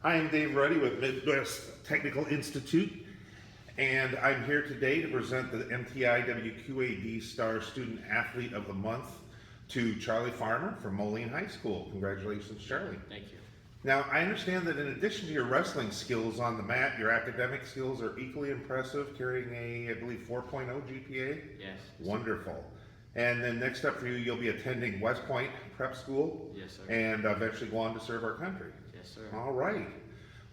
I am Dave Ruddy with Midwest Technical Institute, and I'm here today to present the MTI WQAD Star Student Athlete of the Month to Charlie Farmer from Moline High School. Congratulations, Charlie. Thank you. Now, I understand that in addition to your wrestling skills on the mat, your academic skills are equally impressive, carrying a, I believe, 4.0 GPA. Yes. Wonderful. And then next up for you, you'll be attending West Point Prep School. Yes, sir. And eventually go on to serve our country. Yes, sir. All right.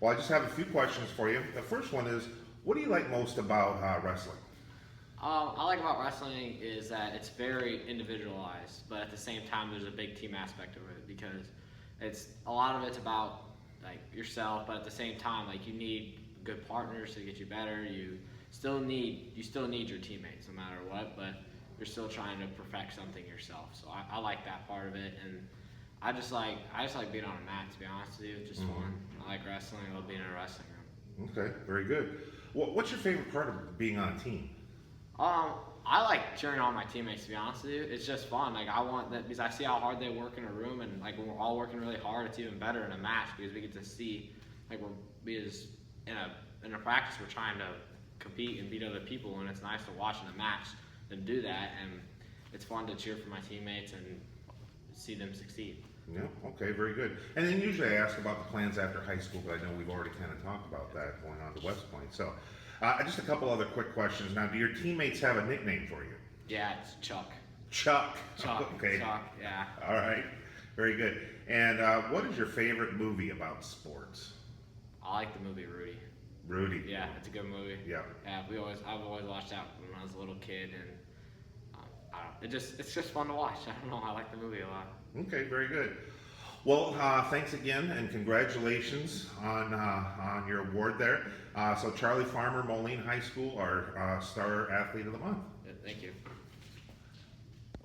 Well, I just have a few questions for you. The first one is, what do you like most about wrestling? I like about wrestling is that it's very individualized, but at the same time, there's a big team aspect of it because it's a lot of it's about like yourself, but at the same time, like you need good partners to get you better. You still need your teammates no matter what, but you're still trying to perfect something yourself. So I like that part of it, and I just like being on a mat. To be honest with you, it's just fun. I like wrestling. I love being in a wrestling room. Okay, very good. What's your favorite part of being on a team? I like cheering on my teammates. To be honest with you, it's just fun. Like I want that because I see how hard they work in a room, and like when we're all working really hard, it's even better in a match because we get to see like because in a practice we're trying to compete and beat other people, and it's nice to watch in a match them do that, and it's fun to cheer for my teammates and see them succeed. Yeah, okay, very good. And then usually I ask about the plans after high school, but I know we've already kind of talked about that going on to West Point. So just a couple other quick questions. Now, do your teammates have a nickname for you? Yeah, it's Chuck. Chuck. Chuck. Okay. Chuck, yeah. All right, very good. And what is your favorite movie about sports? I like the movie Rudy. Rudy. Yeah, it's a good movie. Yeah. Yeah, I've always watched that when I was a little kid, and it's just fun to watch. I don't know, I like the movie a lot. Okay, very good. Well, thanks again, and congratulations on your award there. So Charlie Farmer, Moline High School, our Star Athlete of the Month. Yeah, thank you.